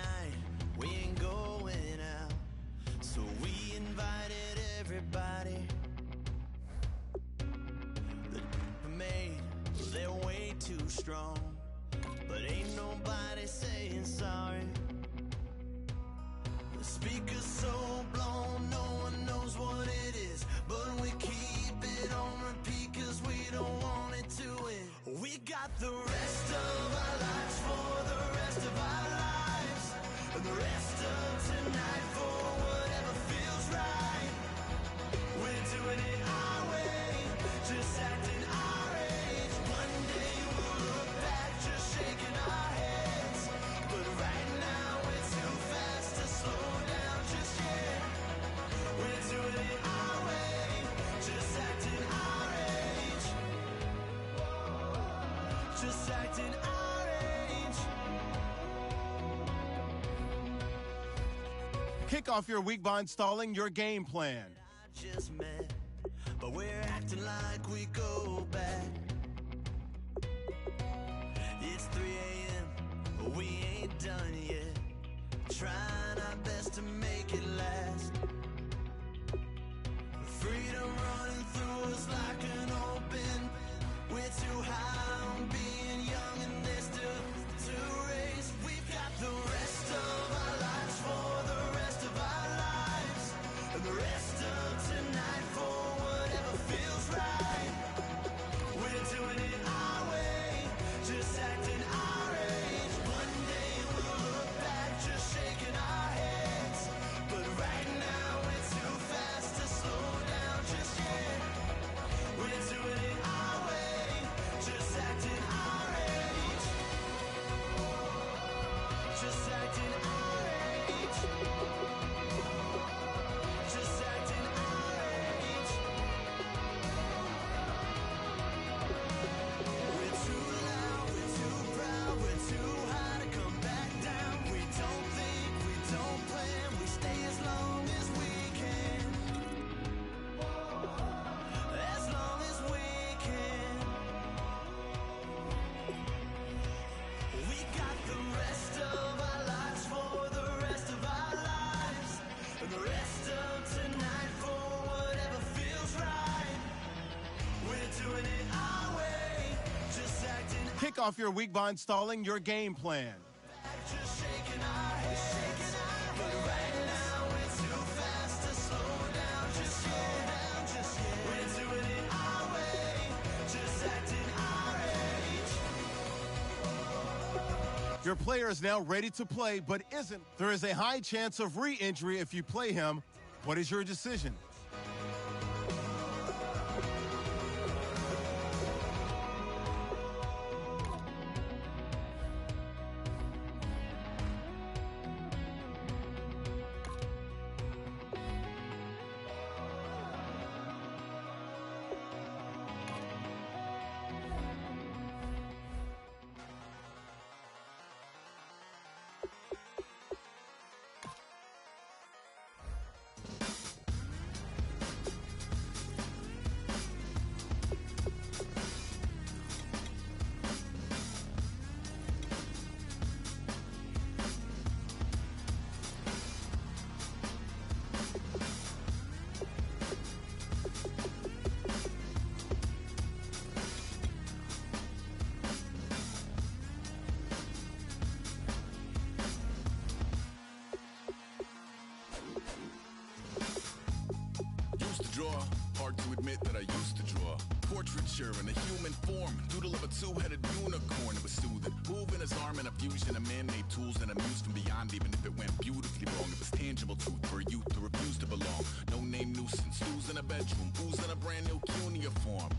night, we ain't going out. So we invited everybody. The made, they're way too strong. But ain't nobody saying sorry. The speaker's so blown, no one knows what it is. But we keep it on repeat cause we don't want it to end. We got the rest of our lives for the rest of our lives. And the rest of tonight for whatever feels right. We're doing it our way, just acting our age. One day we'll look back just shaking our heads. But right now we're too fast to slow down just yet. We're doing it our way, just acting our age. Just acting our age. Kick off your week by installing your game plan. I just met, but we're acting like we go back. It's 3 a.m., but we ain't done yet. Trying our best to make it last. Freedom running through us like an open. We're too high on being young and there's still to race. We've got the rest of our lives for the rest of our lives. And the rest of tonight for whatever feels right. We're doing it our way, just acting our age. One day we'll look back just shaking our heads. But right now we're too fast to slow down just yet. We're doing it our way, just acting our age. Just acting our age. Just acting our age. We're too loud, we're too proud, we're too high to come back down. We don't think, we don't plan, we stay as long as we can. As long as we can. We got the rest of our lives for the rest of our lives. And the rest of tonight for whatever feels right. We're doing it our way, just acting Kick off your week by installing your game plan. back, just shaking our heads. But right now we're too fast to slow down just yet. We're doing it our way, just acting our age. Your player is now ready to play, but isn't. There is a high chance of re-injury if you play him. What is your decision? draw. Hard to admit that I used to draw. Portraiture in a human form. Doodle of a two-headed unicorn. It was soothing. Moving his arm in a fusion of man-made tools and amused from beyond. Even if it went beautifully wrong, it was tangible truth for a youth to refuse to belong. No name nuisance. Who's in a bedroom? Who's in a brand new cuneiform?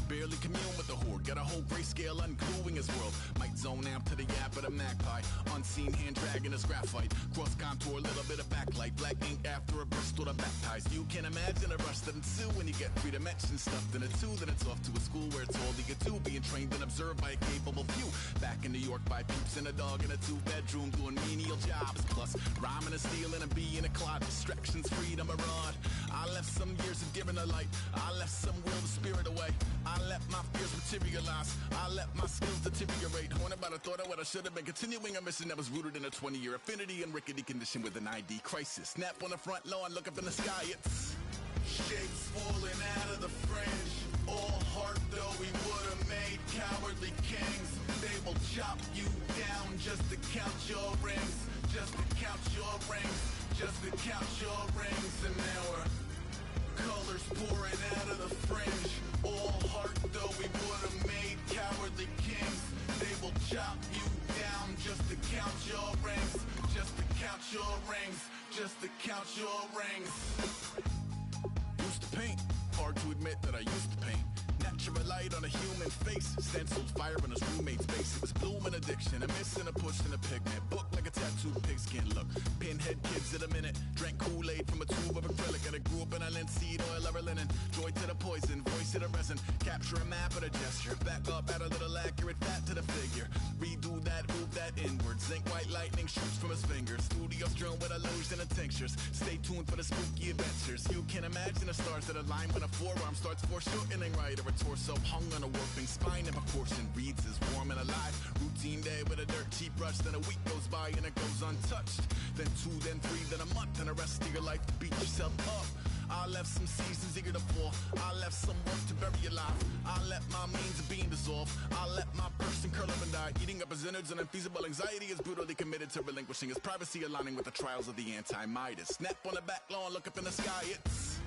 Barely commune with the horde. Got a whole grayscale ungluing his world. Might zone amp to the yap of the magpie. Unseen hand dragging his graphite. Cross contour, little bit of backlight. Black ink after a Bristol to baptize. You can imagine a rush that ensue when you get three dimensions stuffed in a two. Then it's off to a school where it's all you get to. Being trained and observed by a capable few. Back in New York by peeps and a dog in a two-bedroom doing menial jobs. Plus rhyming and stealing and being a clod. Distractions, freedom, a rod. I left some years of giving a light. I left some will the spirit away. I let my fears materialize. I let my skills deteriorate. Haunted by the thought of what I should have been. Continuing a mission that was rooted in a 20-year affinity and rickety condition with an ID crisis. Snap on the front lawn, look up in the sky. It's shapes falling out of the fringe. All heart though we would have made cowardly kings. They will chop you down just to count your rings. Just to count your rings. Just to count your rings. And now we're colors pouring out of the fringe. All heart though we would have made cowardly kings. They will chop you down just to count your rings. Just to count your rings. Just to count your rings. Used to paint. Hard to admit that I used to paint. Natural light on a human face. Stenciled fire in his roommate's face. It was bloom and addiction. A miss and a push and a pigment. Book like a tattooed pigskin look. Pinhead kids in a minute. Drank Kool-Aid from a tube of acrylic. And I grew up in a linseed oil of linen. Joy to the poison. Voice to the resin. Capture a map of a gesture. Back up, add a little accurate fat to the figure. Redo that, move that inward. Zinc white lightning shoots from his fingers. Studio strewn with illusion and tinctures. Stay tuned for the spooky adventures. You can imagine the stars that align when a forearm starts foreshortening right. Or a torso hung on a warping spine. If a portion reads as warm and alive. Routine day with a dirt cheap brush. Then a week goes by and it goes untouched. Then 2, then 3, then a month. And the rest of your life to beat yourself up. I left some seasons eager to fall. I left some work to bury alive. I let my means of being dissolve. I let my person curl up and die. Eating up his innards and unfeasible anxiety is brutally committed to relinquishing his privacy, aligning with the trials of the anti-Midas. Snap on the back lawn, look up in the sky. It's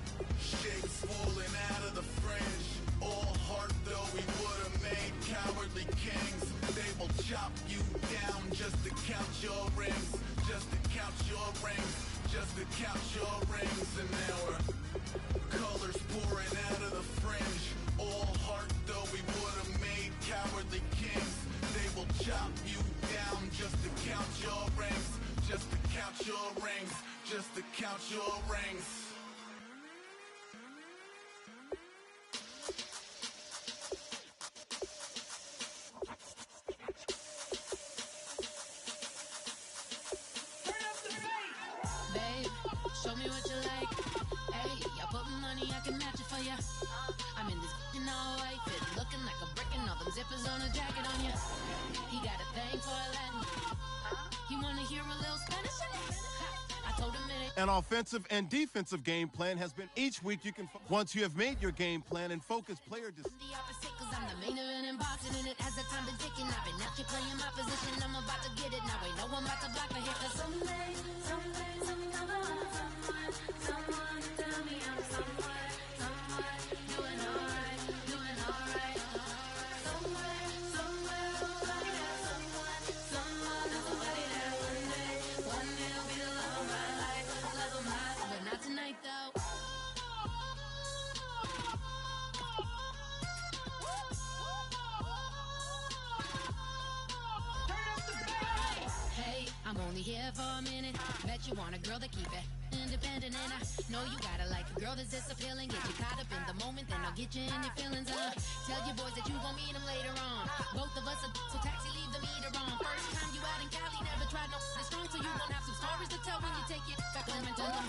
shapes falling out of the fringe. All heart though we would have made cowardly kings. They will chop you down just to count your rings. Just to count your rings. Just to count your rings. And now we're colors pouring out of the fringe. All heart though we would have made cowardly kings. They will chop you down just to count your rings. Just to count your rings. Just to count your rings. Show me what you like. Hey, I put money, I can match it for ya. I'm in this in all white fit, looking like a brick and all them zippers on a jacket on ya. He got a thing for Latin. He wanna hear a little Spanish? I told him it. An offensive and defensive game plan has been each week. You can once you have made your game plan and focus player The opposite, cause I'm the main event in boxing, and it has the time been ticking. I've been out here playing my position. I'm about to get it now. Ain't no one about to block my hit. Cause someday, someone tell me I'm somewhere, doing alright. Somewhere, somebody that someone is somebody that one day will be the love of my life, but not tonight though. Hey, I'm only here for a minute. Bet you want a girl to keep it independent, and I know you gotta like a girl that's disappealing. Get you caught up in the moment, then I'll get you in your feelings. Tell your boys that you gon' meet them later on. Both of us are so taxi, leave the meter on. First time you out in Cali, never tried no this strong, so you gon' have some stories to tell when you take it back home and tell them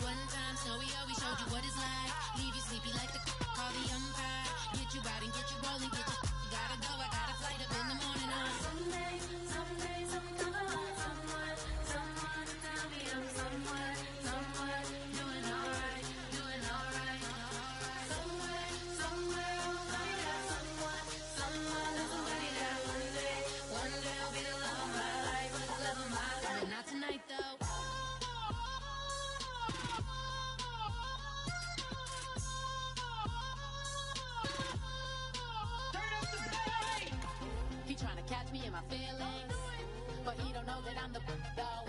one time, Snowy always showed you what it's like. Leave you sleepy like the call the umpire. Get you out and get you rolling, get you gotta go. I got a flight up in the morning on someday, someone tell me I'm somewhere, doing alright. Somewhere, somebody that someone is somebody that one day will be the love of my life, but not tonight though. He trying to catch me in my feelings, but he don't know that I'm the though.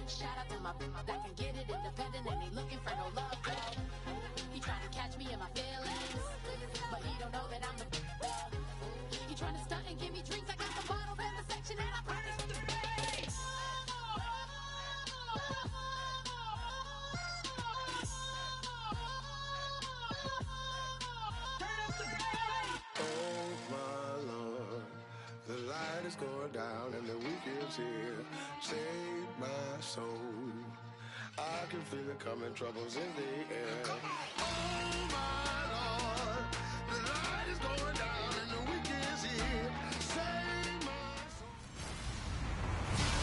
Shout out to my that can get it independent and he looking for no love though. He trying to catch me in my feelings, but he don't know that I'm the though. He trying to stunt and give me drinks. I got the bottles in the section and I promise to pay. Oh my Lord, the light is going down and the weekend's here. Save my soul. I can feel it coming, troubles in the air. Oh my Lord, the light is going down and the week is here. Save my soul.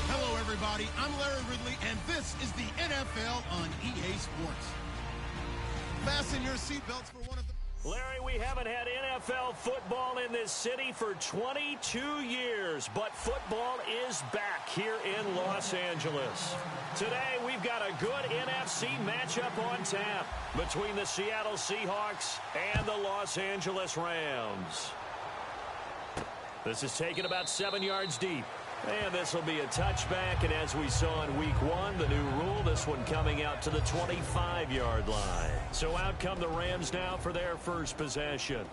Hello, everybody. I'm Larry Ridley, and this is the NFL on EA Sports. Fasten your seatbelts for one of the... Larry, we haven't had NFL football in this city for 22 years, but football is back here in Los Angeles. Today, we've got a good NFC matchup on tap between the Seattle Seahawks and the Los Angeles Rams. This is taken about 7 yards deep. And this will be a touchback, and as we saw in week 1, the new rule, this one coming out to the 25-yard line. So out come the Rams now for their first possession.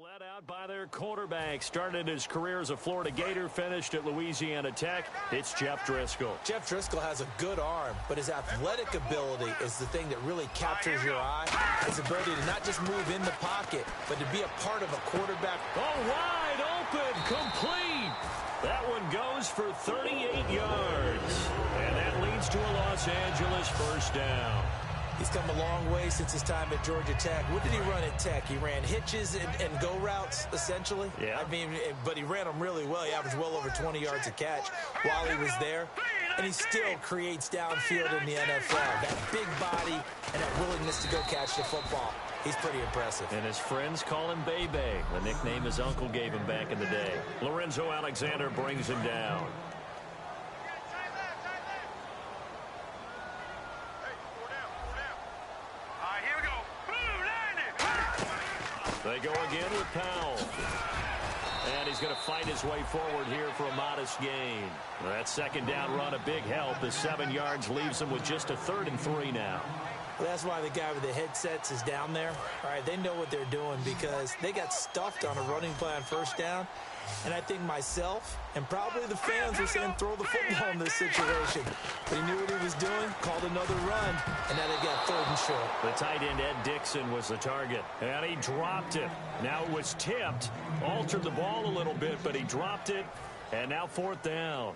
Led out by their quarterback. Started his career as a Florida Gator, finished at Louisiana Tech. It's Jeff Driscoll. Jeff Driscoll has a good arm, but his athletic ability is the thing that really captures your eye. His ability to not just move in the pocket, but to be a part of a quarterback. Oh, wide open, complete. That one goes for 38 yards. And that leads to a Los Angeles first down. He's come a long way since his time at Georgia Tech. What did he run at Tech? He ran hitches and go routes, essentially. Yeah. I mean, but he ran them really well. He averaged well over 20 yards a catch while he was there. And he still creates downfield in the NFL. That big body and that willingness to go catch the football. He's pretty impressive. And his friends call him Bebe, the nickname his uncle gave him back in the day. Lorenzo Alexander brings him down. They go again with Powell. And he's going to fight his way forward here for a modest gain. That second down run, a big help. The 7 yards leaves him with just a 3rd and 3 now. Well, that's why the guy with the headsets is down there. All right, they know what they're doing because they got stuffed on a running play on first down. And I think myself and probably the fans were saying throw the football in this situation. But he knew what he was doing, called another run, and now they've got 3rd and short. The tight end, Ed Dixon, was the target. And he dropped it. Now it was tipped, altered the ball a little bit, but he dropped it. And now 4th down.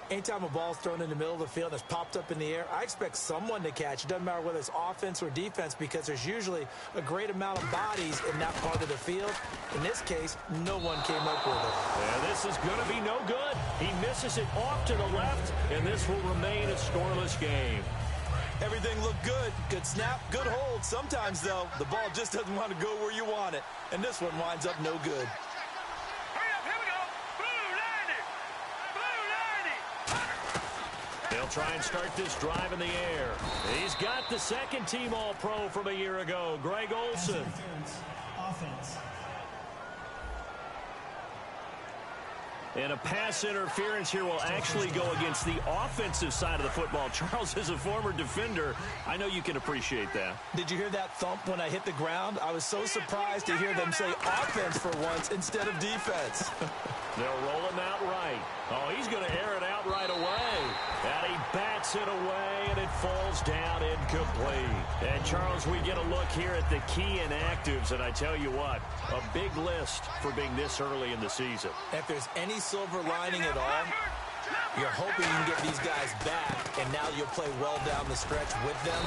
Anytime a ball's thrown in the middle of the field that's popped up in the air, I expect someone to catch. It doesn't matter whether it's offense or defense because there's usually a great amount of bodies in that part of the field. In this case, no one came up with it. And this is going to be no good. He misses it off to the left, and this will remain a scoreless game. Everything looked good. Good snap, good hold. Sometimes, though, the ball just doesn't want to go where you want it. And this one winds up no good. They'll try and start this drive in the air. He's got the second team All-Pro from a year ago, Greg Olsen. Offense. And a pass interference here will actually go against the offensive side of the football. Charles is a former defender. I know you can appreciate that. Did you hear that thump when I hit the ground? I was so surprised to hear them say offense for once instead of defense. They'll roll him out right. Oh, he's going to air it out right away. And he bats it away, and it falls down incomplete. And, Charles, we get a look here at the key inactives, and I tell you what, a big list for being this early in the season. If there's any silver lining at all, you're hoping you can get these guys back, and now you'll play well down the stretch with them.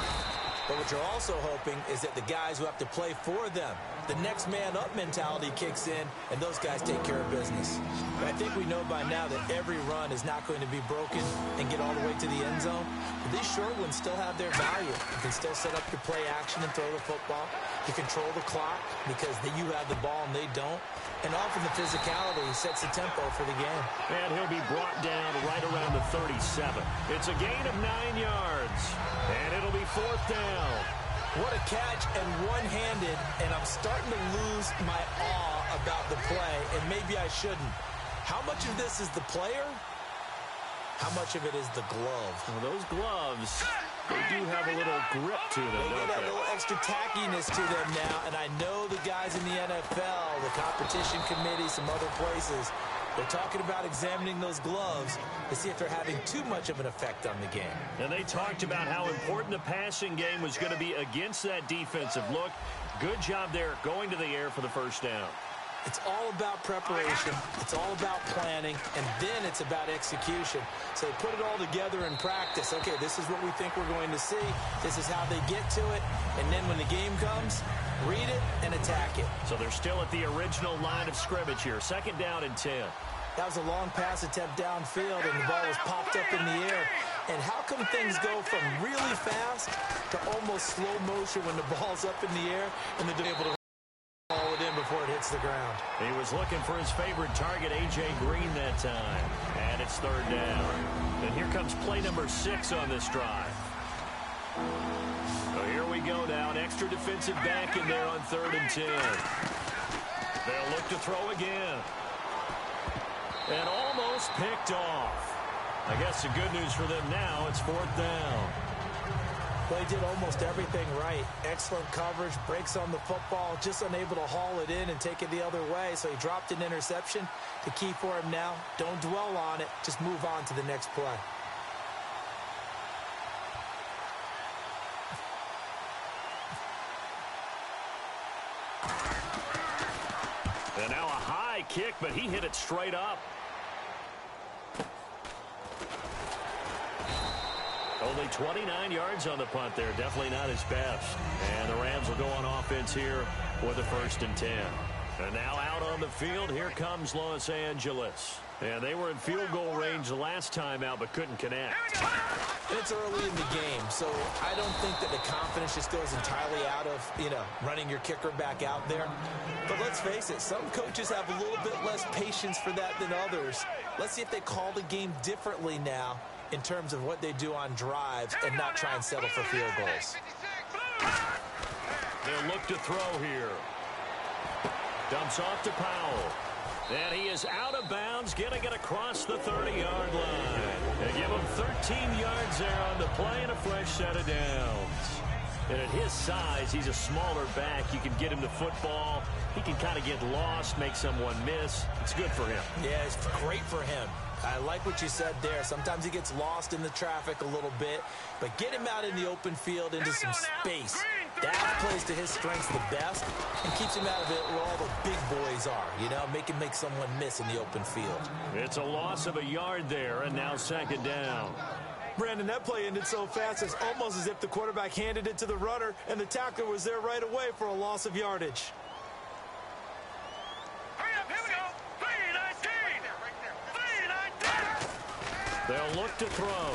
But what you're also hoping is that the guys who have to play for them, the next man up mentality kicks in, and those guys take care of business. But I think we know by now that every run is not going to be broken and get all the way to the end zone. But these short ones still have their value. You can still set up your play action and throw the football. You control the clock because you have the ball and they don't. And often the physicality sets the tempo for the game. And he'll be brought down right around the 37. It's a gain of 9 yards. And it'll be 4th down. What a catch, and one-handed, and I'm starting to lose my awe about the play, and maybe I shouldn't. How much of this is the player? How much of it is the glove? Well, those gloves, they do have a little grip to them, They get a little extra tackiness to them now, and I know the guys in the NFL, the competition committee, some other places, they're talking about examining those gloves to see if they're having too much of an effect on the game. And they talked about how important the passing game was going to be against that defensive look. Good job there going to the air for the first down. It's all about preparation. It's all about planning, and then it's about execution. So they put it all together in practice. Okay, this is what we think we're going to see. This is how they get to it. And then when the game comes, read it and attack it. So they're still at the original line of scrimmage here. 2nd down and 10. That was a long pass attempt downfield, and the ball was popped up in the air. And how come things go from really fast to almost slow motion when the ball's up in the air and they're able to haul it in before it hits the ground? He was looking for his favorite target, A.J. Green, that time. And it's 3rd down. And here comes play number 6 on this drive. So here we go now. An extra defensive back in there on 3rd and 10. They'll look to throw again. And almost picked off. I guess the good news for them now, it's 4th down. Well, he did almost everything right. Excellent coverage, breaks on the football, just unable to haul it in and take it the other way. So he dropped an interception. The key for him now, don't dwell on it. Just move on to the next play. And now a high kick, but he hit it straight up. Only 29 yards on the punt there. Definitely not his best. And the Rams will go on offense here with a 1st and 10. And now out on the field, here comes Los Angeles. And they were in field goal range the last time out, but couldn't connect. It's early in the game, so I don't think that the confidence just goes entirely out of, running your kicker back out there. But let's face it, some coaches have a little bit less patience for that than others. Let's see if they call the game differently now in terms of what they do on drives and not try and settle for field goals. They'll look to throw here. Dumps off to Powell. And he is out of bounds, getting it across the 30-yard line. They give him 13 yards there on the play and a fresh set of downs. And at his size, he's a smaller back. You can get him the football. He can kind of get lost, make someone miss. It's good for him. Yeah, it's great for him. I like what you said there. Sometimes he gets lost in the traffic a little bit, but get him out in the open field into some space. That plays to his strengths the best and keeps him out of it where all the big boys are, make someone miss in the open field. It's a loss of a yard there, and now 2nd down. Brandon, that play ended so fast, it's almost as if the quarterback handed it to the runner and the tackler was there right away for a loss of yardage. They'll look to throw.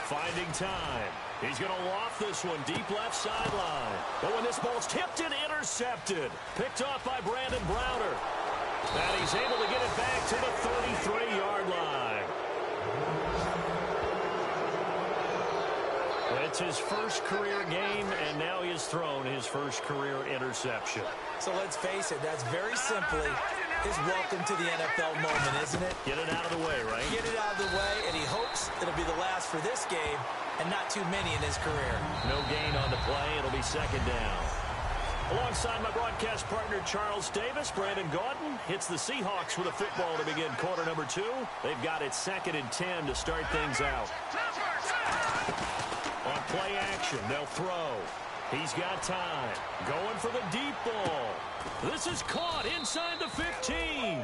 Finding time. He's going to loft this one deep left sideline. But when this ball's tipped and intercepted, picked off by Brandon Browder. And he's able to get it back to the 33-yard line. It's his first career game, and now he has thrown his first career interception. So let's face it, that's very simply his welcome to the NFL moment, isn't it? Get it out of the way, right? Get it out of the way, and he hopes it'll be the last for this game and not too many in his career. No gain on the play. It'll be 2nd down. Alongside my broadcast partner, Charles Davis, Brandon Gaudin hits the Seahawks with a football to begin quarter number 2. They've got it 2nd and 10 to start things out. On play action, they'll throw. He's got time. Going for the deep ball. This is caught inside the 15.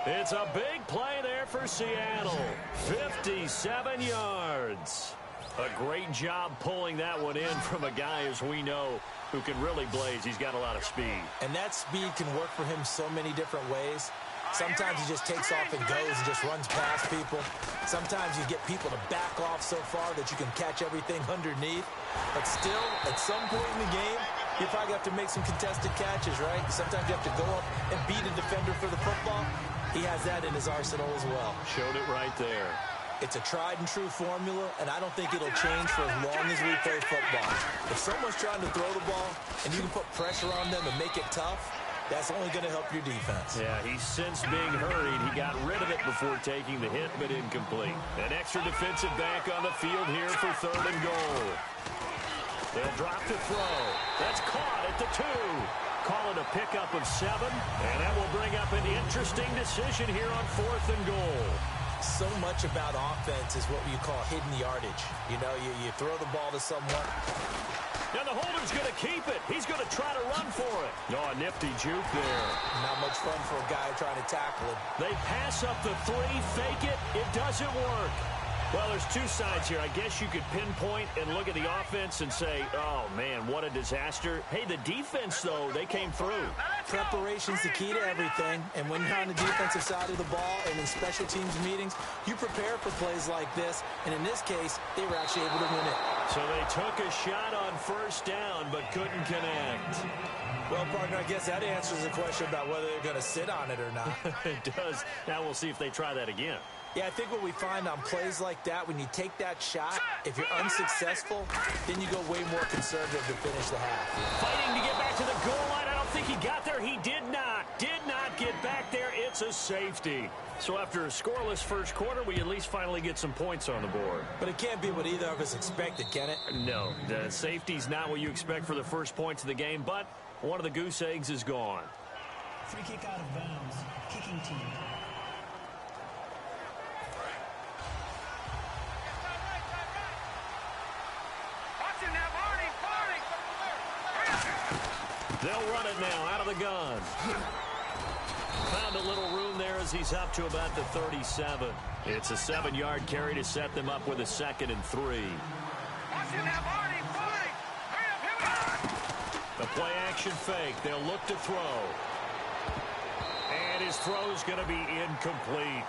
It's a big play there for Seattle. 57 yards. A great job pulling that one in from a guy, as we know, who can really blaze. He's got a lot of speed. And that speed can work for him so many different ways. Sometimes he just takes off and goes and just runs past people. Sometimes you get people to back off so far that you can catch everything underneath. But still, at some point in the game, you probably have to make some contested catches, right? Sometimes you have to go up and beat a defender for the football. He has that in his arsenal as well. Showed it right there. It's a tried and true formula, and I don't think it'll change for as long as we play football. If someone's trying to throw the ball and you can put pressure on them and make it tough, that's only going to help your defense. Yeah, he's since being hurried. He got rid of it before taking the hit, but incomplete. An extra defensive back on the field here for 3rd and goal. They'll drop to throw. That's caught at the 2. Call it a pickup of 7, and that will bring up an interesting decision here on 4th and goal. So much about offense is what you call hidden yardage. You know, you throw the ball to someone. And the holder's going to keep it. He's going to try to run for it. Oh, a nifty juke there. Not much fun for a guy trying to tackle him. They pass up the 3, fake it. It doesn't work. Well, there's 2 sides here. I guess you could pinpoint and look at the offense and say, oh, man, what a disaster. Hey, the defense, though, they came through. Preparation's the key to everything, and when you're on the defensive side of the ball and in special teams meetings, you prepare for plays like this, and in this case, they were actually able to win it. So they took a shot on 1st down, but couldn't connect. Well, partner, I guess that answers the question about whether they're going to sit on it or not. It does. Now we'll see if they try that again. Yeah, I think what we find on plays like that, when you take that shot, if you're unsuccessful, then you go way more conservative to finish the half. Fighting to get back to the goal line. I don't think he got there. He did not get back there. It's a safety. So after a scoreless first quarter, we at least finally get some points on the board. But it can't be what either of us expected, can it? No, the safety's not what you expect for the first points of the game, but one of the goose eggs is gone. Free kick out of bounds. Kicking team. They'll run it now out of the gun. Found a little room there as he's up to about the 37. It's a 7-yard carry to set them up with a 2nd and 3. The play action fake. They'll look to throw. And his throw's going to be incomplete.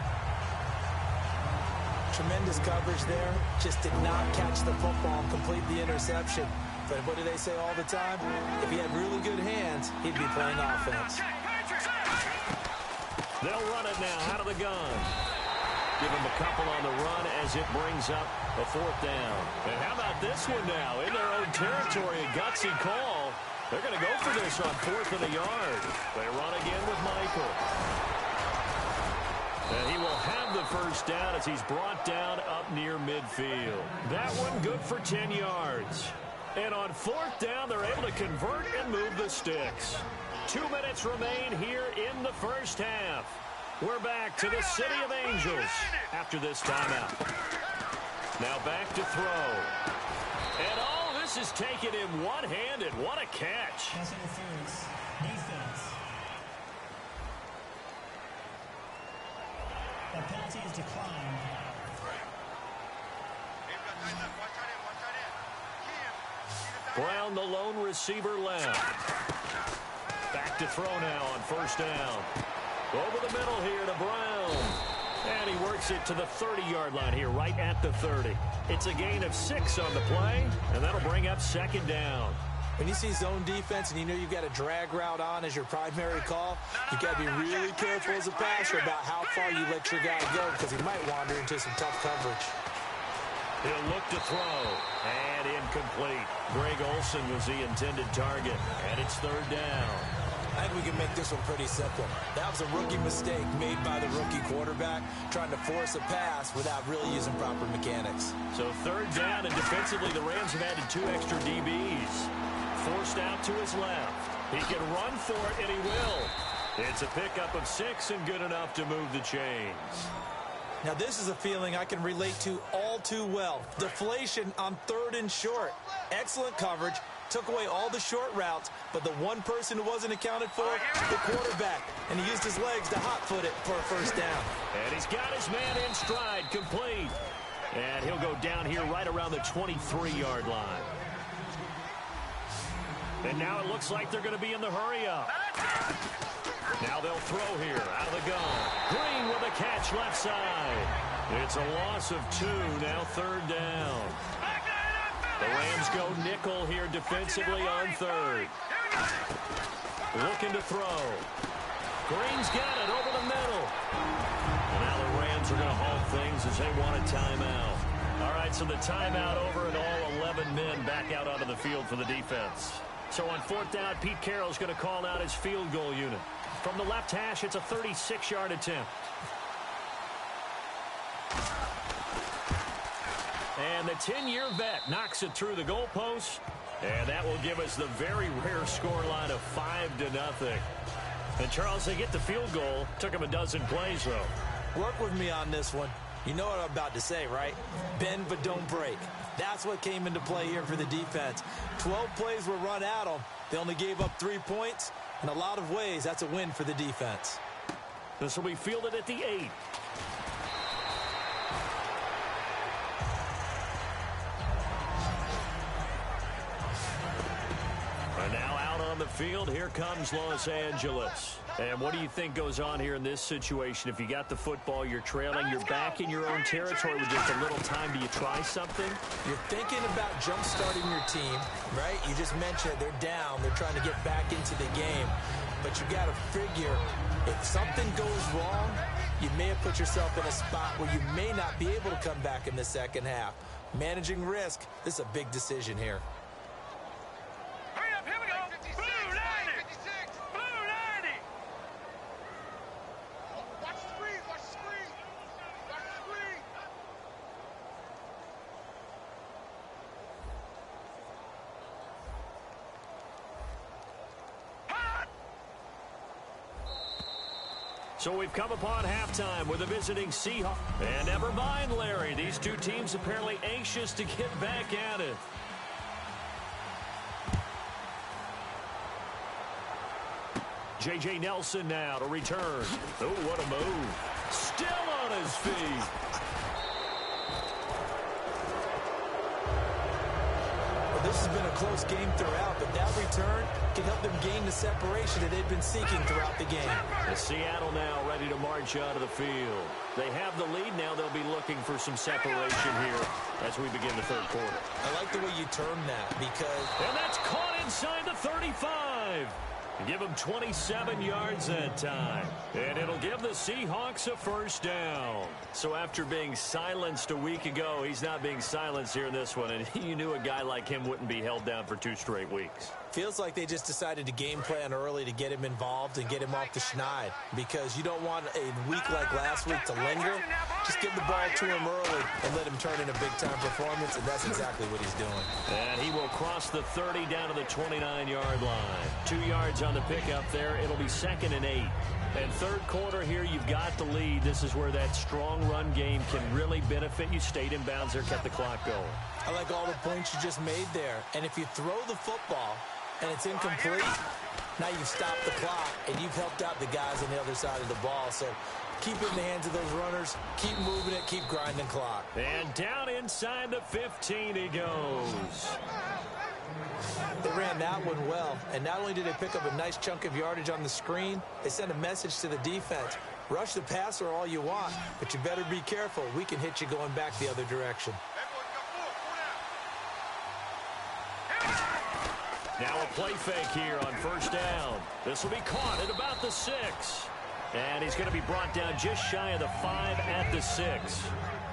Tremendous coverage there. Just did not catch the football and complete the interception. But what do they say all the time? If he had really good hands, he'd be playing offense. They'll run it now out of the gun. Give him a couple on the run as it brings up a 4th down. And how about this one now? In their own territory, a gutsy call. They're going to go for this on 4th and a yard. They run again with Michael. And he will have the first down as he's brought down up near midfield. That one good for 10 yards. And on 4th down, they're able to convert and move the sticks. 2 minutes remain here in the first half. We're back to the City of Angels after this timeout. Now back to throw. And all this is taken in one-handed. What a catch. Pass interference. Defense. That penalty is declined. Brown, the lone receiver, left. Back to throw now on 1st down. Over the middle here to Brown. And he works it to the 30-yard line here, right at the 30. It's a gain of 6 on the play, and that'll bring up 2nd down. When you see zone defense and you know you've got a drag route on as your primary call, you've got to be really careful as a passer about how far you let your guy go because he might wander into some tough coverage. He'll look to throw, and incomplete. Greg Olsen was the intended target, and it's 3rd down. I think we can make this one pretty simple. That was a rookie mistake made by the rookie quarterback, trying to force a pass without really using proper mechanics. So 3rd down, and defensively the Rams have added 2 extra DBs. Forced out to his left. He can run for it, and he will. It's a pickup of 6 and good enough to move the chains. Now, this is a feeling I can relate to all too well. Deflation on 3rd and short. Excellent coverage. Took away all the short routes, but the one person who wasn't accounted for, the quarterback. And he used his legs to hot-foot it for a 1st down. And he's got his man in stride, complete. And he'll go down here right around the 23-yard line. And now it looks like they're going to be in the hurry-up. Now they'll throw here out of the gun. Green with a catch left side. It's a loss of 2, now 3rd down. The Rams go nickel here defensively on 3rd. Looking to throw. Green's got it over the middle. And now the Rams are going to halt things as they want a timeout. All right, so the timeout over and all 11 men back out onto the field for the defense. So on fourth down, Pete Carroll's going to call out his field goal unit. From the left hash, it's a 36-yard attempt. And the 10-year vet knocks it through the goalpost. And that will give us the very rare scoreline of 5-0. And, Charles, they get the field goal. Took them a dozen plays, though. Work with me on this one. You know what I'm about to say, right? Bend but don't break. That's what came into play here for the defense. 12 plays were run at them. They only gave up 3 points. In a lot of ways, that's a win for the defense. This will be fielded at the 8. And now out on the field, here comes Los Angeles. And what do you think goes on here in this situation? If you got the football, you're trailing, you're back in your own territory with just a little time. Do you try something? You're thinking about jump-starting your team, right? You just mentioned they're down. They're trying to get back into the game. But you got to figure, if something goes wrong, you may have put yourself in a spot where you may not be able to come back in the second half. Managing risk, this is a big decision here. So we've come upon halftime with a visiting Seahawks. And never mind, Larry, these two teams apparently anxious to get back at it. J.J. Nelson now to return. Oh, what a move. Still on his feet. This has been a close game throughout, but that return can help them gain the separation that they've been seeking throughout the game. And Seattle now ready to march out of the field. They have the lead now. They'll be looking for some separation here as we begin the third quarter. I like the way you term that because... And that's caught inside the 35. Give him 27 yards that time. And it'll give the Seahawks a first down. So after being silenced a week ago, he's not being silenced here in this one. And you knew a guy like him wouldn't be held down for 2 straight weeks. Feels like they just decided to game plan early to get him involved and get him off the schneid. Because you don't want a week like last week to linger. Just give the ball to him early and let him turn in a big-time performance, and that's exactly what he's doing. And he will cross the 30 down to the 29-yard line. 2 yards on the pickup there. It'll be 2nd and 8. And third quarter here, you've got the lead. This is where that strong run game can really benefit you. Stayed in bounds there, kept the clock going. I like all the points you just made there. And if you throw the football and it's incomplete, now you've stopped the clock and you've helped out the guys on the other side of the ball. So keep it in the hands of those runners. Keep moving it. Keep grinding clock. And down inside the 15 he goes. They ran that one well, and not only did they pick up a nice chunk of yardage on the screen, they sent a message to the defense. Rush the passer all you want, but you better be careful. We can hit you going back the other direction. Now a play fake here on first down. This will be caught at about the 6. And he's going to be brought down just shy of the 5 at the 6.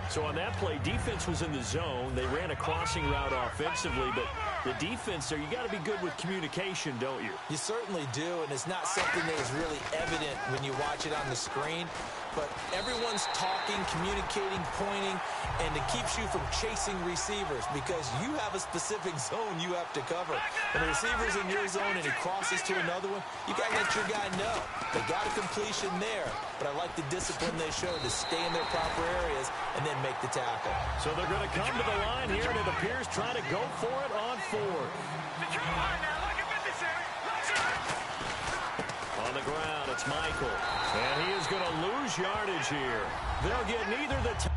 So on that play, defense was in the zone. They ran a crossing route offensively, but the defense there, you got to be good with communication, don't you? You certainly do, and it's not something that is really evident when you watch it on the screen. But everyone's talking, communicating, pointing, and it keeps you from chasing receivers because you have a specific zone you have to cover. When the receiver's in your zone and he crosses to another one, you got to let your guy know. They got a completion there, but I like the discipline they showed to stay in their proper areas and then make the tackle. So they're going to come to the line here, and it appears trying to go for it on 4th. On the ground, it's Michael. And he is going to lose yardage here. They'll get neither the...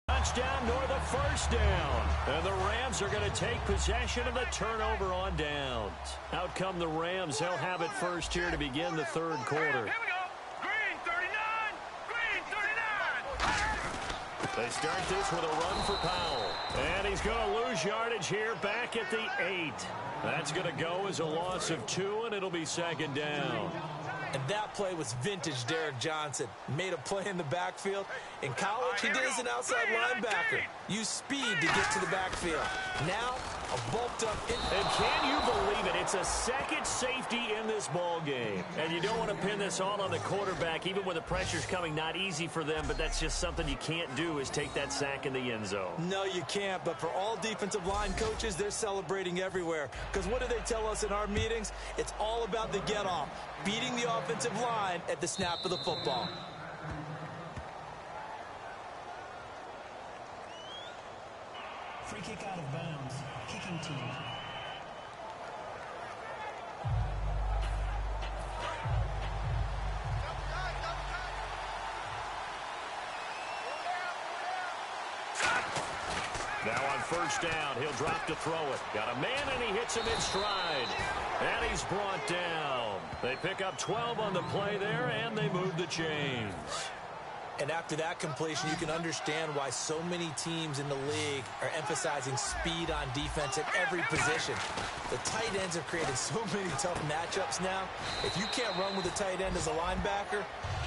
touchdown nor the first down. And the Rams are going to take possession of the turnover on downs. Out come the Rams. They'll have it first here to begin the third quarter. Here we go. Green 39. Green 39. They start this with a run for Powell. And he's going to lose yardage here back at the 8. That's going to go as a loss of 2, and it'll be second down. And that play was vintage Derek Johnson. Made a play in the backfield. In college, he did as an outside linebacker. Used speed to get to the backfield. Now, a bulked up... And can you believe it? It's a second safety in this ball game. And you don't want to pin this all on the quarterback, even when the pressure's coming. Not easy for them, but that's just something you can't do, is take that sack in the end zone. No, you can't. But for all defensive line coaches, they're celebrating everywhere. Because what do they tell us in our meetings? It's all about the get-off. Beating the offensive line at the snap of the football. Free kick out of bounds. Kicking team. Now on first down, he'll drop to throw it. Got a man, and he hits him in stride. And he's brought down. They pick up 12 on the play there, and they move the chains. And after that completion, you can understand why so many teams in the league are emphasizing speed on defense at every position. The tight ends have created so many tough matchups now. If you can't run with a tight end as a linebacker,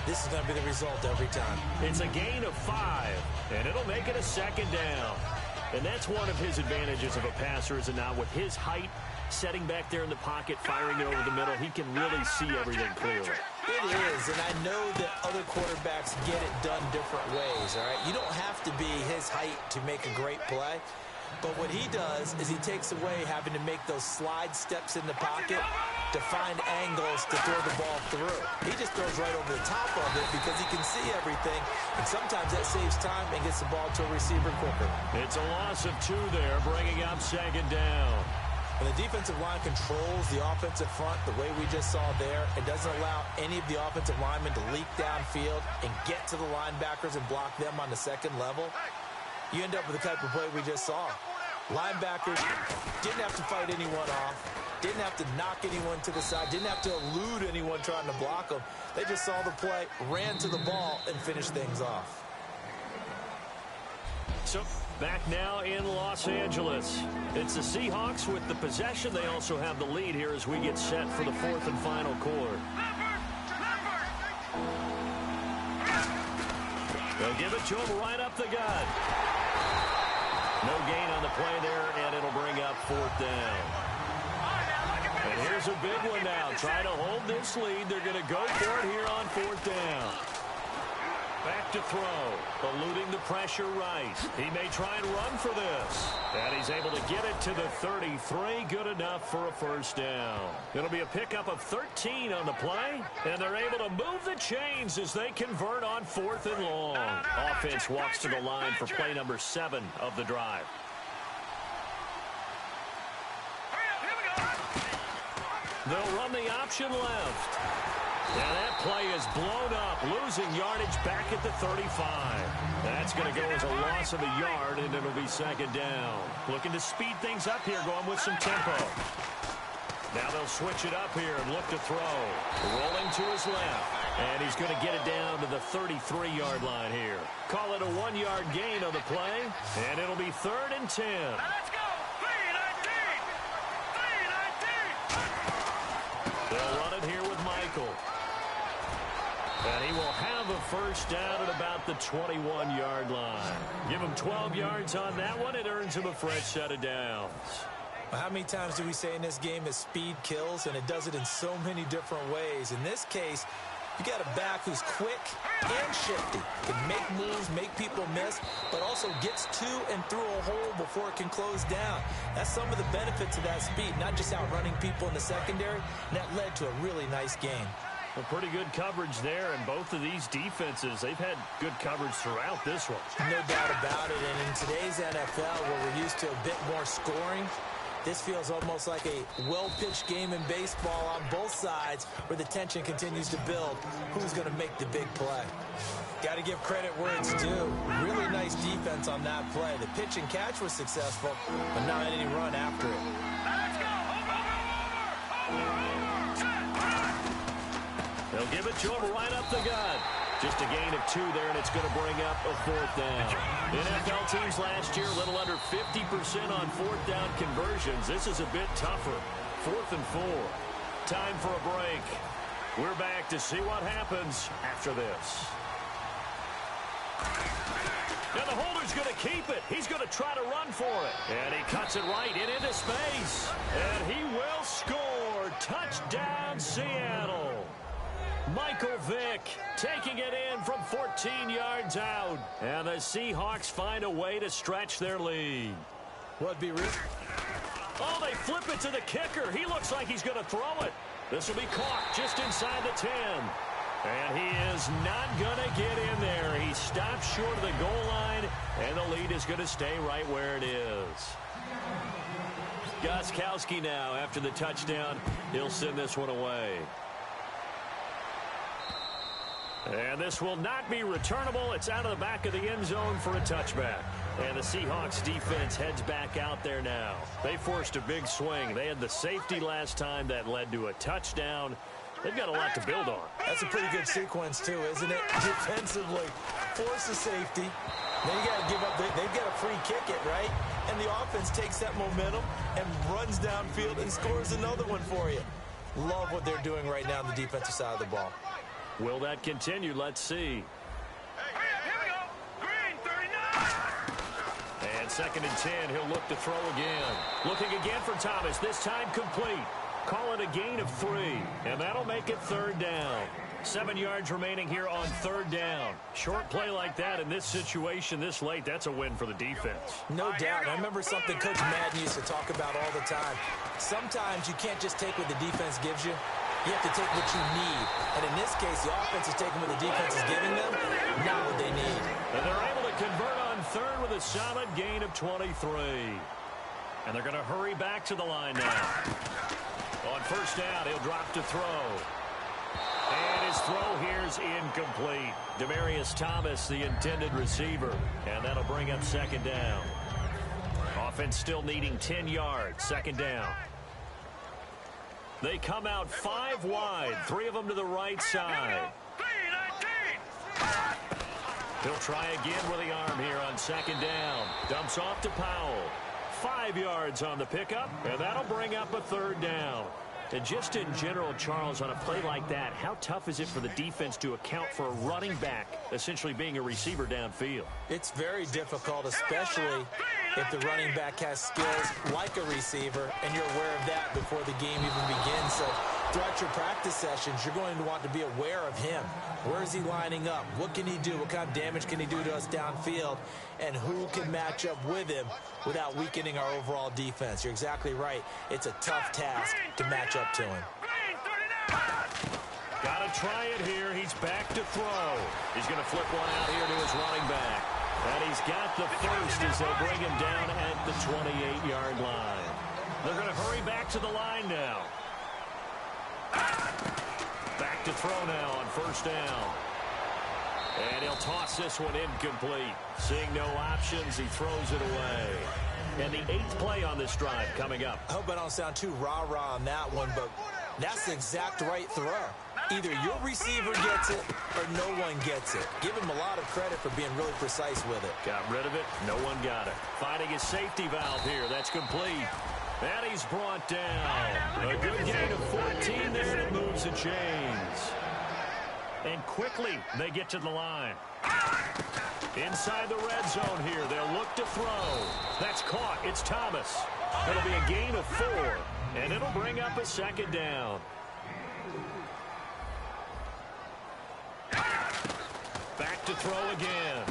this is going to be the result every time. It's a gain of 5, and it'll make it a second down. And that's one of his advantages of a passer, is it not? With his height, setting back there in the pocket, firing it over the middle, he can really see everything clearly. It is, and I know that other quarterbacks get it done different ways, all right? You don't have to be his height to make a great play. But what he does is he takes away having to make those slide steps in the pocket to find angles to throw the ball through. He just throws right over the top of it because he can see everything, and sometimes that saves time and gets the ball to a receiver quicker. It's a loss of 2 there, bringing up second down. When the defensive line controls the offensive front the way we just saw there, it doesn't allow any of the offensive linemen to leak downfield and get to the linebackers and block them on the second level, you end up with the type of play we just saw. Linebackers didn't have to fight anyone off, didn't have to knock anyone to the side, didn't have to elude anyone trying to block them. They just saw the play, ran to the ball, and finished things off. So back now in Los Angeles. It's the Seahawks with the possession. They also have the lead here as we get set for the 4th and final quarter. They'll give it to him right up the gut. No gain on the play there, and it'll bring up 4th down. And here's a big one now. Trying to hold this lead. They're going to go for it here on 4th down. Back to throw. Eluding the pressure right. He may try and run for this. And he's able to get it to the 33. Good enough for a first down. It'll be a pickup of 13 on the play. And they're able to move the chains as they convert on 4th and long. Offense walks to the line for play number 7 of the drive. They'll run the option left. And that play is blown up, losing yardage back at the 35. That's going to go as a loss of a yard, and it'll be second down. Looking to speed things up here, going with some tempo. Now they'll switch it up here and look to throw. Rolling to his left. And he's going to get it down to the 33-yard line here. Call it a 1-yard gain on the play, and it'll be 3rd and 10. Let's go! 3-19! They'll run it here with Michael. And he will have a first down at about the 21-yard line. Give him 12 yards on that one. It earns him a fresh set of downs. How many times do we say in this game that speed kills, and it does it in so many different ways? In this case, you got a back who's quick and shifty, can make moves, make people miss, but also gets to and through a hole before it can close down. That's some of the benefits of that speed, not just outrunning people in the secondary, and that led to a really nice game. Well, pretty good coverage there, and both of these defenses, they've had good coverage throughout this one. No doubt about it, and in today's NFL, where we're used to a bit more scoring, this feels almost like a well-pitched game in baseball on both sides where the tension continues to build. Who's going to make the big play? Got to give credit where it's due. Really nice defense on that play. The pitch and catch was successful, but not any run after it. Let's go! Over! They'll give it to him right up the gut. Just a gain of 2 there, and it's going to bring up a 4th down. NFL teams last year, a little under 50% on 4th down conversions. This is a bit tougher. 4th and 4. Time for a break. We're back to see what happens after this. And the holder's going to keep it. He's going to try to run for it. And he cuts it right into space. And he will score. Touchdown, Seattle. Michael Vick taking it in from 14 yards out. And the Seahawks find a way to stretch their lead. Would be real. Oh, they flip it to the kicker. He looks like he's going to throw it. This will be caught just inside the 10. And he is not going to get in there. He stops short of the goal line, and the lead is going to stay right where it is. Gostkowski now, after the touchdown, he'll send this one away. And this will not be returnable. It's out of the back of the end zone for a touchback. And the Seahawks defense heads back out there now. They forced a big swing. They had the safety last time that led to a touchdown. They've got a lot to build on. That's a pretty good sequence, too, isn't it? Defensively, force a safety. Then you got to give up. They've got to free kick it, right? And the offense takes that momentum and runs downfield and scores another one for you. Love what they're doing right now on the defensive side of the ball. Will that continue? Let's see. Here we go. Green, 39. And 2nd and 10. He'll look to throw again. Looking again for Thomas. This time complete. Call it a gain of 3. And that'll make it 3rd down. 7 yards remaining here on 3rd down. Short play like that in this situation this late, that's a win for the defense. No doubt. I remember something Coach Madden used to talk about all the time. Sometimes you can't just take what the defense gives you. You have to take what you need. And in this case, the offense is taking what the defense is giving them, not what they need. And they're able to convert on 3rd with a solid gain of 23. And they're going to hurry back to the line now. On 1st down, he'll drop to throw. And his throw here is incomplete. Demaryius Thomas, the intended receiver. And that'll bring up 2nd down. Offense still needing 10 yards. 2nd down. They come out 5 wide. 3 of them to the right side. He'll try again with the arm here on 2nd down. Dumps off to Powell. 5 yards on the pickup, and that'll bring up a 3rd down. And just in general, Charles, on a play like that, how tough is it for the defense to account for a running back essentially being a receiver downfield? It's very difficult, especially if the running back has skills like a receiver, and you're aware of that before the game even begins. So throughout your practice sessions, you're going to want to be aware of him. Where is he lining up? What can he do? What kind of damage can he do to us downfield? And who can match up with him without weakening our overall defense? You're exactly right. It's a tough task to match up to him. Got to try it here. He's back to throw. He's going to flip one out here to his running back. And he's got the first as they bring him down at the 28-yard line. They're going to hurry back to the line now. Back to throw now on 1st down. And he'll toss this one incomplete. Seeing no options, he throws it away. And the 8th play on this drive coming up. I hope I don't sound too rah-rah on that one, but that's the exact right throw. Either your receiver gets it or no one gets it. Give him a lot of credit for being really precise with it. Got rid of it. No one got it. Finding his safety valve here. That's complete. And he's brought down. A good gain of 14 there, and it moves the chains. And quickly, they get to the line. Inside the red zone here, they'll look to throw. That's caught. It's Thomas. It'll be a gain of 4, and it'll bring up a 2nd down. Back to throw again.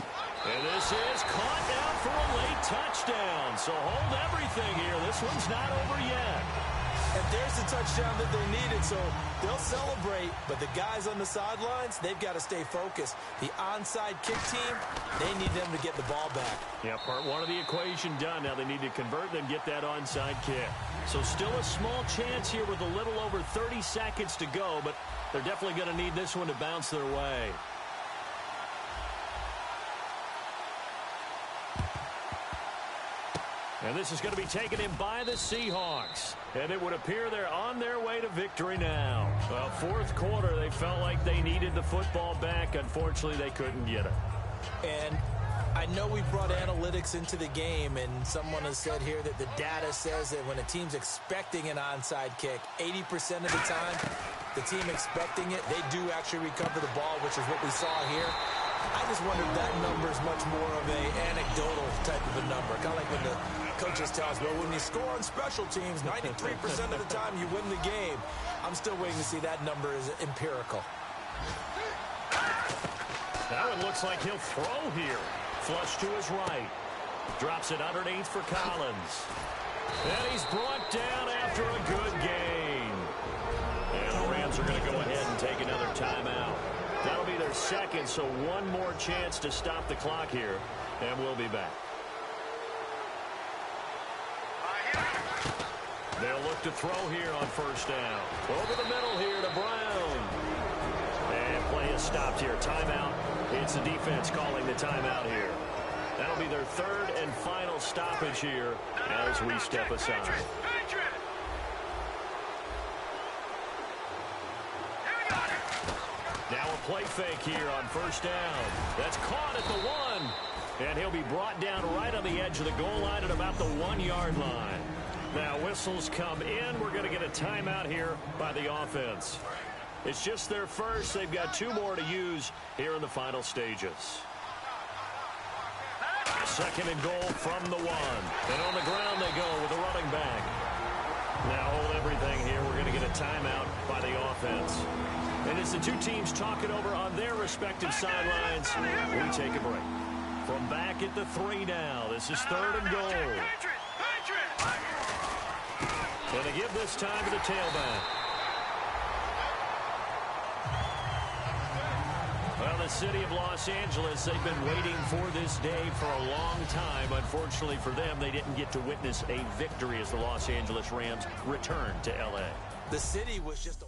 And this is caught down for a late touchdown. So hold everything here. This one's not over yet. And there's the touchdown that they needed, so they'll celebrate. But the guys on the sidelines, they've got to stay focused. The onside kick team, they need them to get the ball back. Yeah, part 1 of the equation done. Now they need to convert and get that onside kick. So still a small chance here with a little over 30 seconds to go, but they're definitely going to need this one to bounce their way. And this is going to be taken in by the Seahawks. And it would appear they're on their way to victory now. Well, fourth quarter, they felt like they needed the football back. Unfortunately, they couldn't get it. And I know we brought analytics into the game, and someone has said here that the data says that when a team's expecting an onside kick, 80% of the time, the team expecting it, they do actually recover the ball, which is what we saw here. I just wonder if that number is much more of an anecdotal type of a number. Kind of like when the coaches tell us, well, when you score on special teams, 93% of the time you win the game. I'm still waiting to see that number is empirical. That one looks like he'll throw here. Flush to his right. Drops it underneath for Collins. And he's brought down after a good gain. And the Rams are going to go ahead and take another timeout. That'll be their second, so one more chance to stop the clock here, and we'll be back. They'll look to throw here on first down. Over the middle here to Brown. And play is stopped here. Timeout. It's the defense calling the timeout here. That'll be their third and final stoppage here as we step aside. Now a play fake here on first down. That's caught at the 1. And he'll be brought down right on the edge of the goal line at about the 1-yard line. Now whistles come in. We're going to get a timeout here by the offense. It's just their first. They've got 2 more to use here in the final stages. Second and goal from the 1. And on the ground they go with the running back. Now hold everything here. We're going to get a timeout by the offense. And as the two teams talk it over on their respective sidelines, we take a break. From back at the 3 now, this is third and goal. And they give this time to the tailback. Well, the city of Los Angeles, they've been waiting for this day for a long time. Unfortunately for them, they didn't get to witness a victory as the Los Angeles Rams returned to L.A. The city was just a...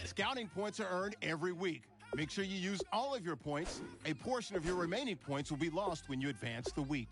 Scouting points are earned every week. Make sure you use all of your points. A portion of your remaining points will be lost when you advance the week.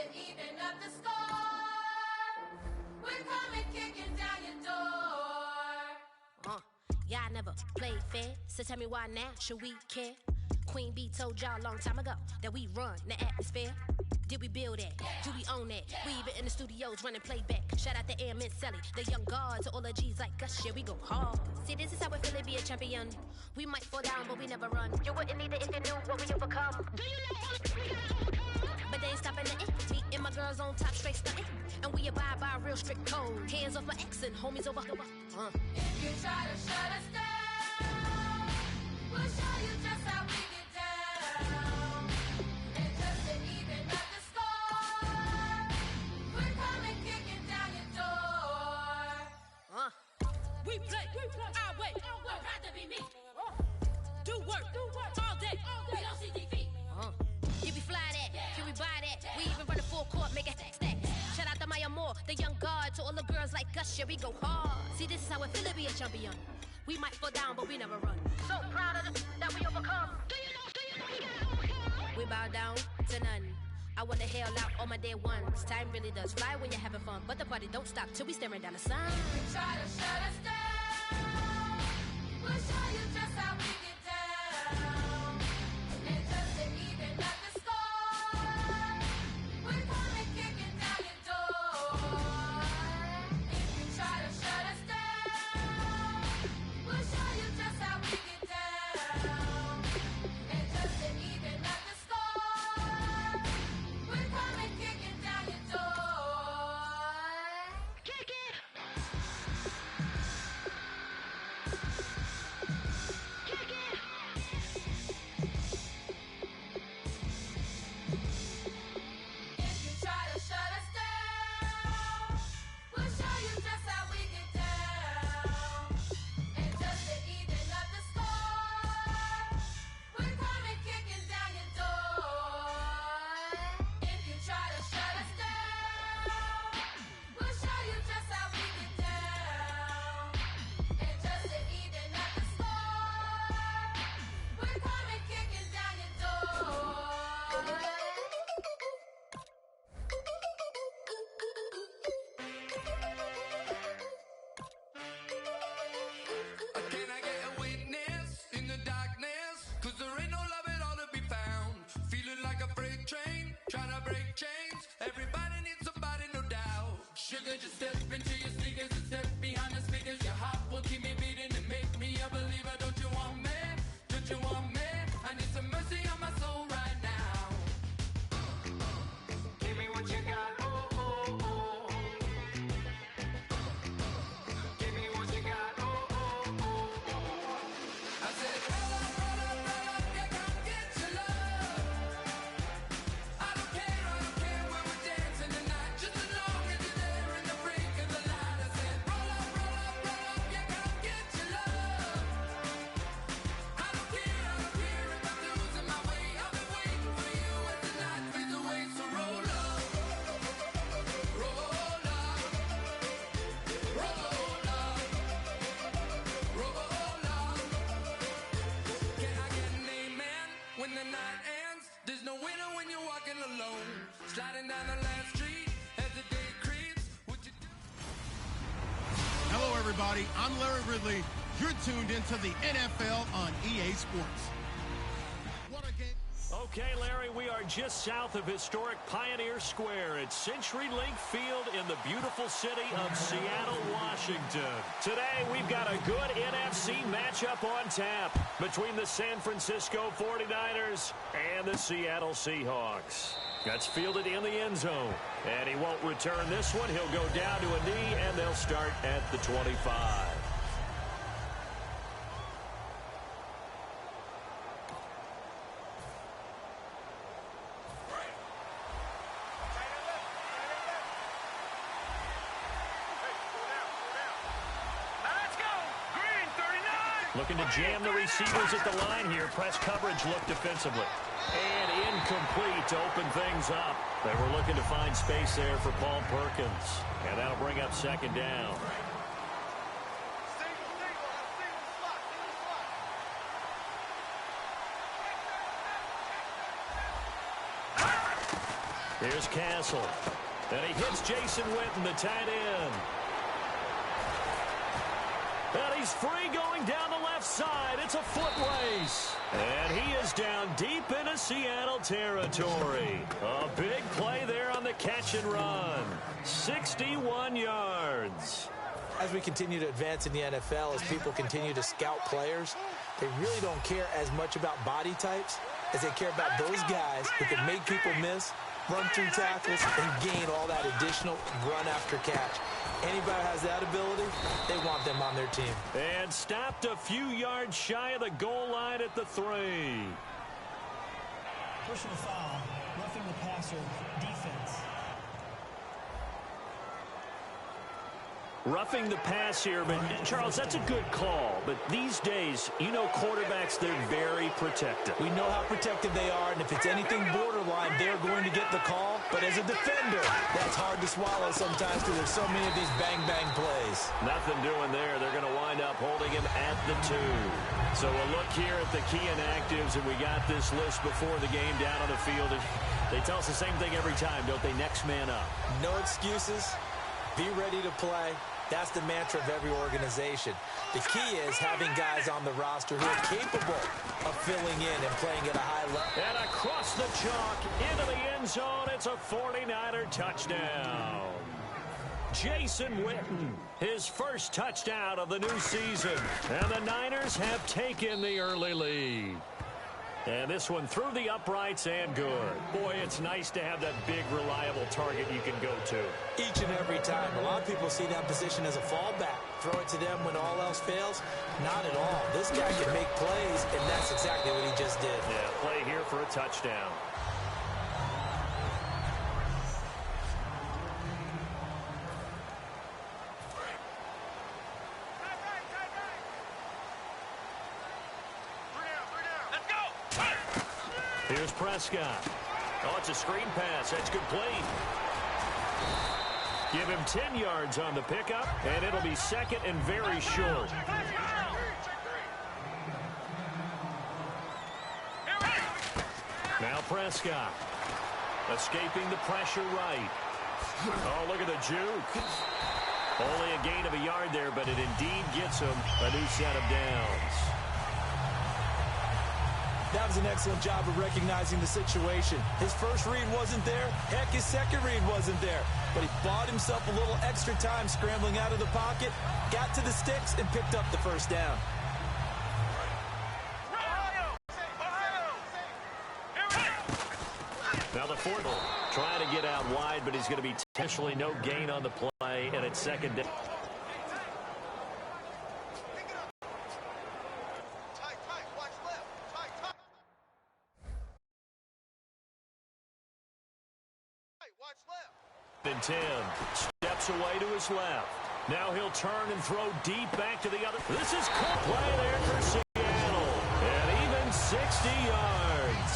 to even up the score, we're coming kicking down your door. Yeah, I never played fair, so tell me why now should we care? Queen Bee told y'all a long time ago that we run the atmosphere. Did we build it? Do we own it? We even in the studios running playback. Shout out to Airman Sally, the young guards, all the G's like us. Yeah, we go hard. See, this is how we feel to be a champion. We might fall down, but we never run. You wouldn't need it if you knew what we overcome. Do you know all the we gotta overcome? But they ain't stopping nothing. Me and my girls on top straight stunting. And we abide by a real strict code. Hands off my ex and homies over. If you try to shut us down, we'll show you just how we get down. And just to even up the score, we're coming kicking down your door. We play our way. I'd rather be me. Do work all day. We don't see defeat. Can we fly that? Can we buy that? We even run a full court, make a stack. Shout out to Maya Moore, the young guard, to all the girls like us. Yeah, we go hard. See, this is how it feel to be a champion. We might fall down, but we never run. So proud of that we overcome. Do you know we gotta overcome? We bow down to none. I wanna hail out all my day ones. Time really does fly when you're having fun, but the party don't stop till we staring down the sun. If you try to shut us down, we'll show you just how we get down. And just to even up the score, we're coming kicking down your door. If you try to shut us down, we'll show you just how we get down. And just to even up the score, we're coming kicking down your door. Kick it! Kick it! If you try to shut us down, we'll show you just how we get down. And just to even up the score, we're coming kicking down your door. If you try to shut us down, we'll show you just how we get down. And just to even up the score, we're coming kicking down your door. Can I get a witness in the darkness? Cause there ain't no love at all to be found. Feeling like a freight train, trying to break chains. Everybody needs somebody, no doubt. Sugar, just step into your sneakers and step behind the speakers. Your heart will keep me beating and make me a believer. Don't you want me? Don't you want me? I need some mercy on my soul right now. Give me what you got, oh, oh, oh. Give me what you got, oh, oh, oh. I said, roll up, you come get your love. I don't care when we're dancing tonight. Just as long as you're there in the brink of the light. I said, roll up, you come get your love. I don't care if I'm losing my way. I've been waiting for you as the night fades away. So roll up, roll up, roll up, roll up. Can I get an amen when the night ends? There's no winner when you're walking alone. Sliding down the last street as the day creeps. What you do? Hello, everybody. I'm Larry Ridley. You're tuned into the NFL on EA Sports. What a game. Okay, Larry, we are just south of historic Pioneer Square at CenturyLink Field in the beautiful city of Seattle, Washington. Today, we've got a good NFC matchup on tap between the San Francisco 49ers and the Seattle Seahawks. That's fielded in the end zone, and he won't return this one. He'll go down to a knee, and they'll start at the 25. Looking to jam the receivers at the line here. Press coverage look defensively. And incomplete to open things up. They were looking to find space there for Paul Perkins. And that'll bring up second down. Here's Castle. And he hits Jason Witten, the tight end. And he's free going down the left side. It's a foot race. And he is down deep into Seattle territory. A big play there on the catch and run. 61 yards. As we continue to advance in the NFL, as people continue to scout players, they really don't care as much about body types as they care about those guys who can make people miss, run through tackles, and gain all that additional run after catch. Anybody who has that ability, they want them on their team. And stopped a few yards shy of the goal line at the 3. Personal foul, roughing the passer, defense. Roughing the pass here, but Charles, that's a good call. But these days, you know quarterbacks, they're very protective. We know how protective they are, and if it's anything borderline, they're going to get the call. But as a defender, that's hard to swallow sometimes because there's so many of these bang-bang plays. Nothing doing there. They're going to wind up holding him at the 2. So we'll look here at the key inactives, and we got this list before the game down on the field. They tell us the same thing every time, don't they? Next man up. No excuses. Be ready to play. That's the mantra of every organization. The key is having guys on the roster who are capable of filling in and playing at a high level. And across the chalk into the end zone, it's a 49er touchdown. Jason Witten, his first touchdown of the new season. And the Niners have taken the early lead. And this one through the uprights and good. Boy, it's nice to have that big, reliable target you can go to. Each and every time. A lot of people see that position as a fallback. Throw it to them when all else fails. Not at all. This guy can make plays, and that's exactly what he just did. Yeah, play here for a touchdown. Here's Prescott. Oh, it's a screen pass. That's complete. Give him 10 yards on the pickup, and it'll be second and very short. Now Prescott. Escaping the pressure right. Oh, look at the juke. Only a gain of a yard there, but it indeed gets him a new set of downs. That was an excellent job of recognizing the situation. His first read wasn't there. Heck, his second read wasn't there. But he bought himself a little extra time scrambling out of the pocket, got to the sticks, and picked up the first down. Now the fourth trying to get out wide, but he's going to be potentially no gain on the play, and it's second down. And 10 steps away to his left. Now he'll turn and throw deep back to the other. This is good play there for Seattle. And even 60 yards.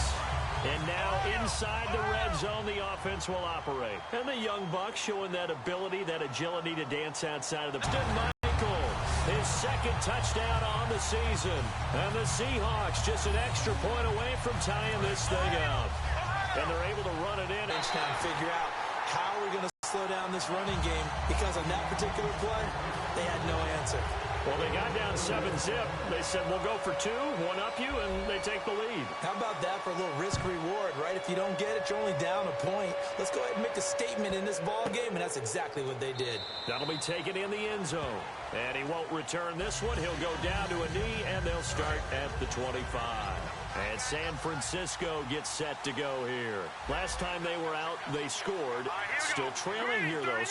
And now inside the red zone, the offense will operate. And the young buck showing that ability, that agility to dance outside of the... Michael, his second touchdown on the season. And the Seahawks just an extra point away from tying this thing out. And they're able to run it in. It's time to figure out how we're going to slow down this running game, because on that particular play, they had no answer. Well, they got down 7-zip. They said, we'll go for 2, one up you, and they take the lead. How about that for a little risk-reward, right? If you don't get it, you're only down a point. Let's go ahead and make a statement in this ball game, and that's exactly what they did. That'll be taken in the end zone. And he won't return this one. He'll go down to a knee, and they'll start at the 25. And San Francisco gets set to go here. Last time they were out, they scored. Still trailing here, though.